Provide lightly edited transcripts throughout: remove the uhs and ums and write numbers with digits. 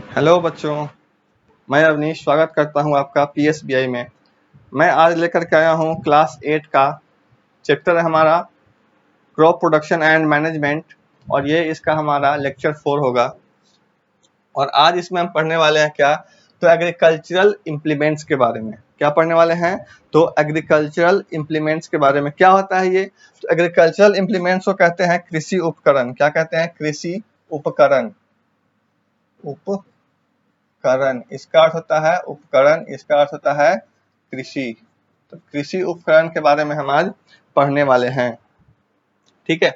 Hello बच्चों, मैं अवनीश स्वागत करता हूं आपका पीएसबीआई में। मैं आज लेकर के आया हूं क्लास 8 का चैप्टर है हमारा क्रॉप प्रोडक्शन एंड मैनेजमेंट और ये इसका हमारा लेक्चर 4 होगा। और आज इसमें हम पढ़ने वाले हैं क्या, तो एग्रीकल्चरल इम्प्लीमेंट्स के बारे में। क्या पढ़ने वाले हैं? तो एग्रीकल्चरल इम्प्लीमेंट्स के बारे में। क्या होता है ये? तो एग्रीकल्चरल इम्प्लीमेंट्स को कहते हैं कृषि उपकरण। क्या कहते हैं? कृषि उपकरण। उपकरण, इसका अर्थ होता है उपकरण, इसका अर्थ होता है कृषि। तो कृषि उपकरण के बारे में हम आज पढ़ने वाले हैं। ठीक है।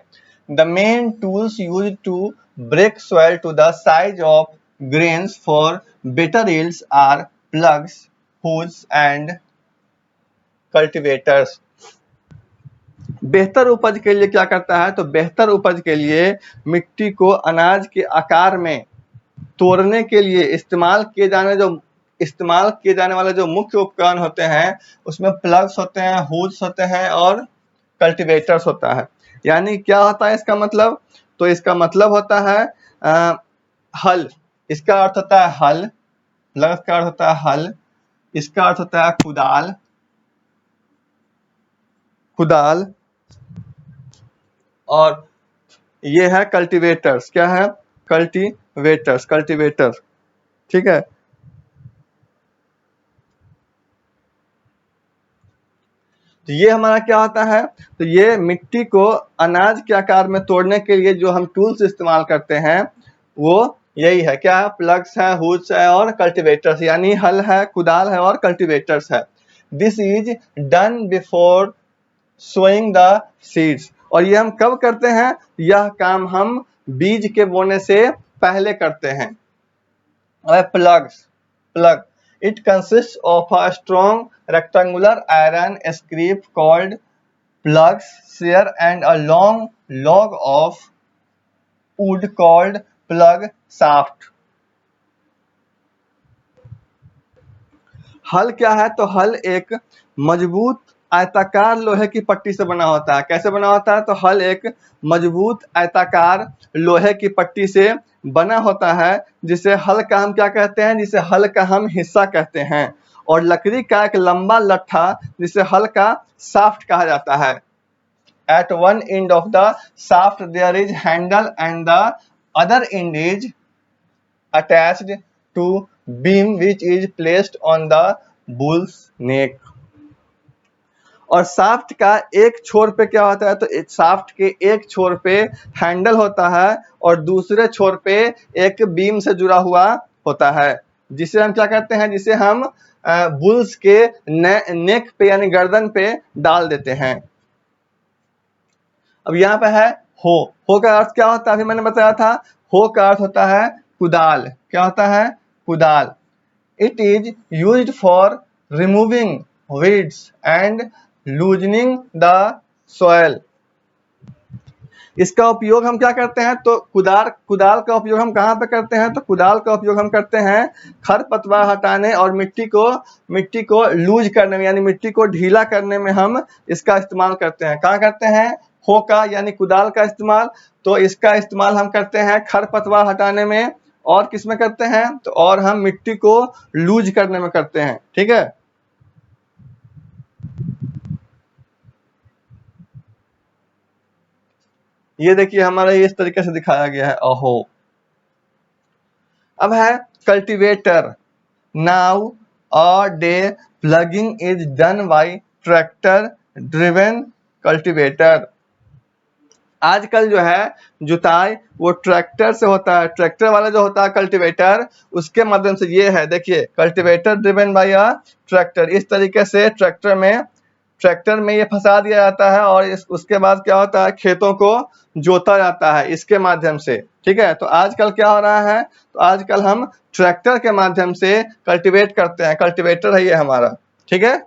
The main tools use to break soil to the size of grains for better yields are ploughs, hoes and cultivators. बेहतर उपज के लिए क्या करता है? तो बेहतर उपज के लिए मिट्टी को अनाज के आकार में तोड़ने के लिए इस्तेमाल किए जाने वाले जो मुख्य उपकरण होते हैं उसमें प्लग्स होते हैं, हुड्स होते हैं और कल्टीवेटर्स होता है। यानी क्या होता है इसका मतलब? तो इसका मतलब होता है हल। इसका अर्थ होता है हल। प्लग्स का अर्थ होता है हल। इसका अर्थ होता है कुदाल। कुदाल। और ये है कल्टीवेटर्स। क्या है? कल्टीवेटर्स। कल्टीवेटर। ठीक है। तो ये हमारा क्या होता है? तो ये मिट्टी को अनाज के आकार में तोड़ने के लिए जो हम टूल्स इस्तेमाल करते हैं वो यही है। क्या है? प्लग्स है, हुड्स है और कल्टीवेटर्स, यानी हल है, कुदाल है और कल्टीवेटर्स है। This is done before sowing the seeds. और ये हम कब करते हैं? यह काम हम बीज के बोने से पहले करते हैं। Plugs. Plug. It consists of a strong rectangular iron screw called plugs shear and a long log of wood called plug shaft. हल क्या है? तो हल एक मजबूत आयताकार लोहे की पट्टी से बना होता है। कैसे बना होता है? तो हल एक मजबूत आयताकार लोहे की पट्टी से बना होता है जिसे हल का हम क्या कहते हैं? जिसे हल का हम हिस्सा कहते हैं। और लकड़ी का एक लंबा लट्ठा जिसे हल का शाफ्ट कहा जाता है। At one end of the shaft there is handle and the other end is attached to beam which is placed on the bull's neck. और शाफ्ट का एक छोर पे क्या होता है? तो शाफ्ट के एक छोर पे हैंडल होता है और दूसरे छोर पे एक बीम से जुड़ा हुआ होता है जिसे हम क्या कहते हैं? जिसे हम बुल्स के नेक पे यानी गर्दन पे डाल देते हैं। अब यहाँ पे है हो का अर्थ क्या होता है? अभी मैंने बताया था। हो का अर्थ होता है कुदाल। क्या होता है? कुदाल। It is used for removing weeds and loosening the soil. इसका उपयोग हम क्या करते हैं? तो कुदाल का उपयोग हम कहाँ पे करते हैं? तो कुदाल का उपयोग हम करते हैं खरपतवार हटाने और मिट्टी को लूज करने में, यानी मिट्टी को ढीला करने में हम इसका इस्तेमाल करते हैं। कहाँ करते हैं? हो का यानी कुदाल का इस्तेमाल। तो इसका इस्तेमाल हम करते हैं खरपतवार हटाने में। और किस में करते हैं? तो और हम मिट्टी को लूज करने में करते हैं। ठीक है। ये देखिए हमारा इस तरीके से दिखाया गया है अहो। अब है cultivator. Now a day plugging is done by tractor driven cultivator. आजकल जो है जुताई वो ट्रैक्टर से होता है। ट्रैक्टर वाला जो होता है कल्टीवेटर, उसके माध्यम से ये है। देखिए cultivator driven by a tractor. इस तरीके से ट्रैक्टर में ये फंसा दिया जाता है और उसके बाद क्या होता है? खेतों को जोता जाता है इसके माध्यम से। ठीक है। तो आजकल क्या हो रहा है? तो आजकल हम ट्रैक्टर के माध्यम से कल्टीवेट करते हैं। कल्टीवेटर है ये हमारा। ठीक है।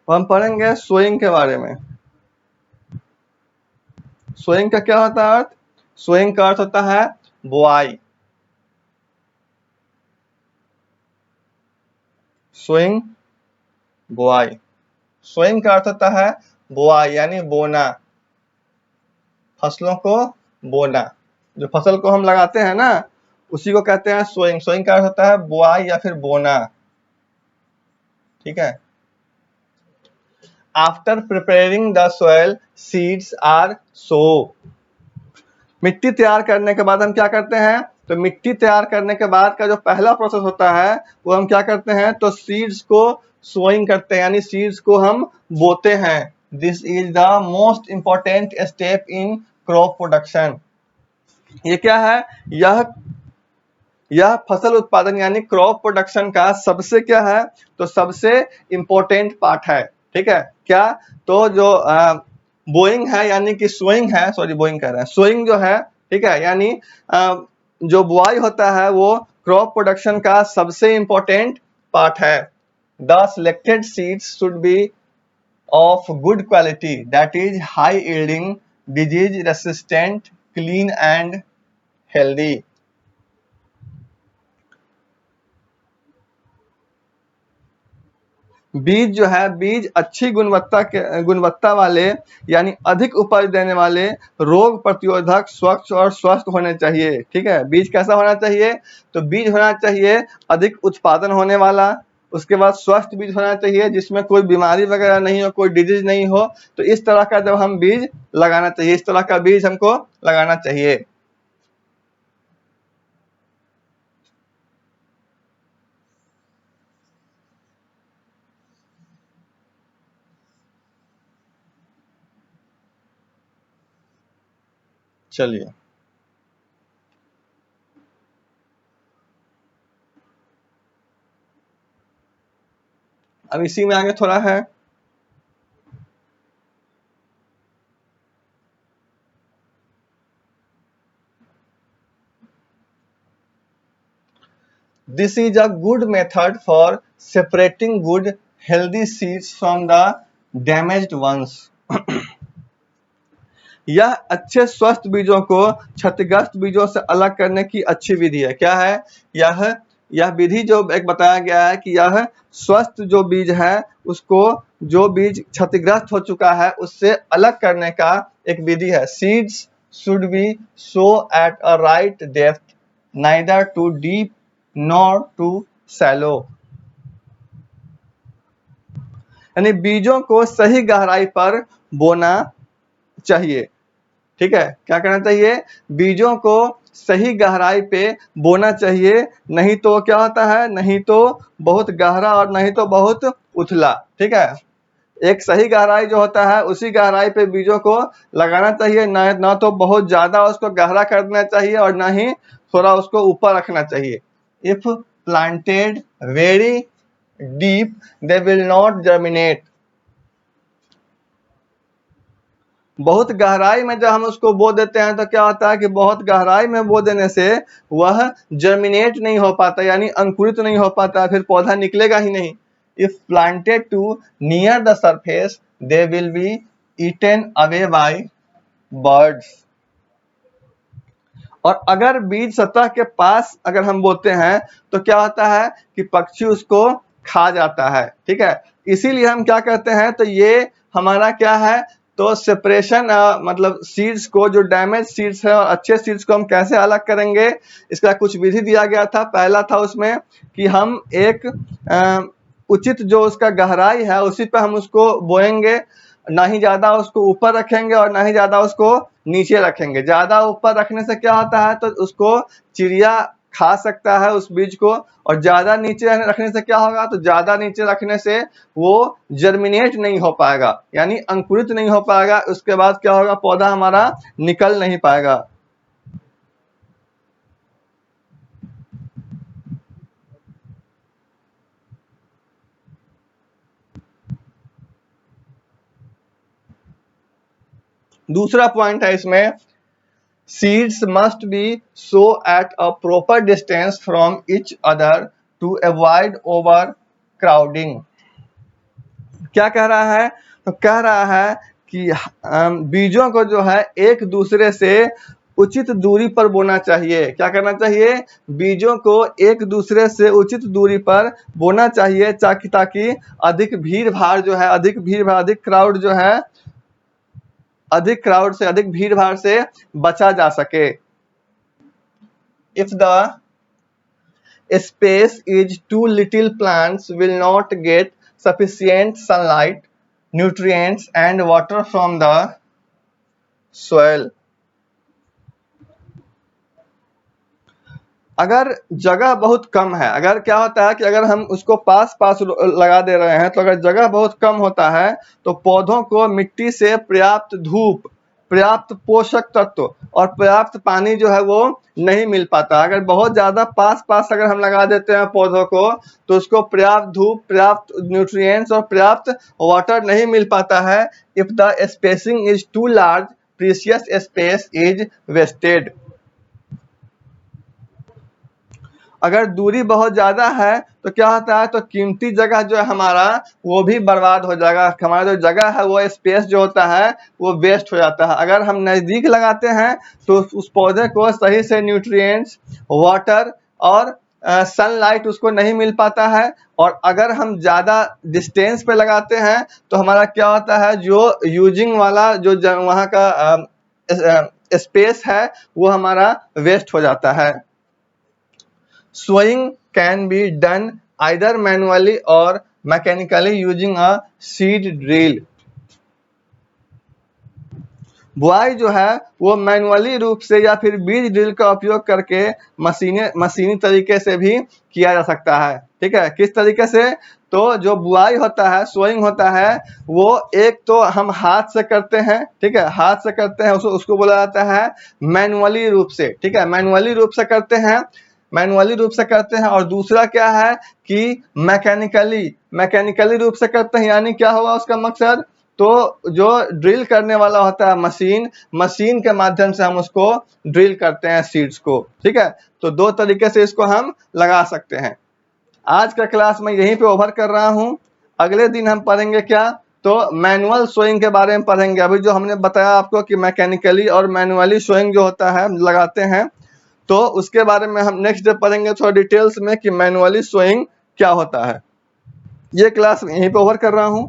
हम पढ़ेंगे सोइंग के बारे में। सोइंग का क्या होता है अर्थ? सोइंग का अर्थ होता है बुआई। सोइंग बुआई, सोइंग का अर्थ होता है बुआई यानी बोना, फसलों को बोना। जो फसल को हम लगाते हैं ना उसी को कहते हैं सोइंग। सोइंग का अर्थ होता है बुआई या फिर बोना, ठीक है। After preparing the soil seeds are sow. मिट्टी तैयार करने के बाद हम क्या करते हैं? तो मिट्टी तैयार करने के बाद का जो पहला प्रोसेस होता है वो हम क्या करते हैं? तो सीड्स को सोइंग करते हैं यानी सीड्स को हम बोते हैं। This is the most important step in crop production. ये क्या है? यह फसल उत्पादन यानी क्रॉप प्रोडक्शन का सबसे क्या है? तो सबसे इंपॉर्टेंट पार्ट है, ठीक है। क्या? तो जो बोइंग है यानी कि सोइंग है, सॉरी बोइंग कह रहे हैं, सोइंग जो है, ठीक है, यानी जो बुआई होता है वो क्रॉप प्रोडक्शन का सबसे इंपॉर्टेंट पार्ट है। The selected seeds should B of good quality that is high yielding, disease resistant, clean and healthy. बीज जो है, बीज अच्छी गुणवत्ता वाले यानी अधिक उपज देने वाले, रोग प्रतिरोधक, स्वच्छ और स्वस्थ होने चाहिए, ठीक है। बीज कैसा होना चाहिए? तो बीज होना चाहिए अधिक उत्पादन होने वाला, उसके बाद स्वस्थ बीज होना चाहिए जिसमें कोई बीमारी वगैरह नहीं हो, कोई डिजीज नहीं हो। तो इस तरह का जब हम बीज लगाना चाहिए, इस तरह का बीज हमको लगाना चाहिए। चलिए अब इसी में आगे थोड़ा है। This is a good method for separating good healthy seeds from the damaged ones. यह अच्छे स्वस्थ बीजों को क्षतिग्रस्त बीजों से अलग करने की अच्छी विधि है। क्या है? यह विधि जो एक बताया गया है कि यह स्वस्थ जो बीज है उसको, जो बीज क्षतिग्रस्त हो चुका है उससे अलग करने का एक विधि है। Seeds should be sow at a right depth, neither too deep nor too shallow. यानी बीजों को सही गहराई पर बोना चाहिए, ठीक है। क्या करना चाहिए? बीजों को सही गहराई पे बोना चाहिए, नहीं तो क्या होता है? नहीं तो बहुत गहरा और नहीं तो बहुत उथला, ठीक है। एक सही गहराई जो होता है उसी गहराई पे बीजों को लगाना चाहिए, ना तो बहुत ज्यादा उसको गहरा कर देना चाहिए और ना ही थोड़ा उसको ऊपर रखना चाहिए। If planted very deep they will not germinate. बहुत गहराई में जब हम उसको बो देते हैं तो क्या होता है कि बहुत गहराई में बो देने से वह जर्मिनेट नहीं हो पाता यानी अंकुरित नहीं हो पाता, फिर पौधा निकलेगा ही नहीं। If planted too near the surface they will be eaten away by birds. और अगर बीज सतह के पास अगर हम बोते हैं तो क्या होता है कि पक्षी उसको खा जाता है, ठीक है। इसीलिए हम क्या कहते हैं, तो ये हमारा क्या है, तो सेपरेशन मतलब सीड्स को, जो डैमेज सीड्स है और अच्छे सीड्स को हम कैसे अलग करेंगे, इसका कुछ विधि दिया गया था। पहला था उसमें कि हम एक उचित जो उसका गहराई है उसी पे हम उसको बोएंगे, ना ही ज्यादा उसको ऊपर रखेंगे और ना ही ज्यादा उसको नीचे रखेंगे। ज्यादा ऊपर रखने से क्या होता है, तो उसको चिड़िया खा सकता है उस बीज को, और ज्यादा नीचे रखने से क्या होगा, तो ज्यादा नीचे रखने से वो जर्मिनेट नहीं हो पाएगा यानी अंकुरित नहीं हो पाएगा। उसके बाद क्या होगा, पौधा हमारा निकल नहीं पाएगा। दूसरा पॉइंट है इसमें, seeds must be so at a proper distance from each other to avoid overcrowding. क्या कह रहा है? तो कह रहा है कि बीजों को जो है एक दूसरे से उचित दूरी पर बोना चाहिए। क्या करना चाहिए? बीजों को एक दूसरे से उचित दूरी पर बोना चाहिए, ताकि अधिक भीड़ भाड़ जो है, अधिक क्राउड जो है, अधिक भीड़ भाड़ से बचा जा सके। If the space is too little, plants will not get sufficient sunlight, nutrients and water from the soil. अगर जगह बहुत कम है, अगर क्या होता है कि अगर हम उसको पास पास लगा दे रहे हैं, तो अगर जगह बहुत कम होता है तो पौधों को मिट्टी से पर्याप्त धूप, पर्याप्त पोषक तत्व और पर्याप्त पानी जो है वो नहीं मिल पाता। अगर बहुत ज्यादा पास पास अगर हम लगा देते हैं पौधों को, तो उसको पर्याप्त धूप, पर्याप्त न्यूट्रिएंट्स और पर्याप्त वाटर नहीं मिल पाता है। If the spacing is too large, precious space is wasted. अगर दूरी बहुत ज्यादा है तो क्या होता है, तो कीमती जगह जो है हमारा वो भी बर्बाद हो जाएगा। हमारा जो जगह है, वो स्पेस जो होता है वो वेस्ट हो जाता है। अगर हम नजदीक लगाते हैं तो उस पौधे को सही से न्यूट्रिएंट्स, वाटर और सनलाइट उसको नहीं मिल पाता है। और अगर हम ज्यादा डिस्टेंस पे लगाते हैं तो हमारा क्या होता है, जो यूजिंग वाला जो वहाँ का स्पेस है वो हमारा वेस्ट हो जाता है। Sowing can be done either manually or mechanically using a seed drill. बुआई जो है वो मैनुअली रूप से या फिर बीज ड्रिल का उपयोग करके मशीनी तरीके से भी किया जा सकता है। ठीक है, किस तरीके से? तो जो बुआई होता है, सोइंग होता है, वो एक तो हम हाथ से करते हैं। ठीक है, हाथ से करते हैं, उसको बोला जाता है मैनुअली रूप से। ठीक है, मैनुअली रूप से करते हैं। और दूसरा क्या है कि मैकेनिकली रूप से करते हैं। यानी क्या होगा उसका मकसद? तो जो ड्रिल करने वाला होता है मशीन के माध्यम से हम उसको ड्रिल करते हैं सीड्स को। ठीक है, तो दो तरीके से इसको हम लगा सकते हैं। आज का क्लास मैं यहीं पे ओवर कर रहा हूं। अगले दिन हम पढ़ेंगे क्या? तो मैनुअल सोइंग के बारे में पढ़ेंगे। अभी जो हमने बताया आपको कि मैकेनिकली और मैनुअली सोइंग जो होता है लगाते हैं, तो उसके बारे में हम नेक्स्ट डे पढ़ेंगे थोड़ा डिटेल्स में कि मैनुअली सोइंग क्या होता है। ये क्लास यहीं पे ओवर कर रहा हूं।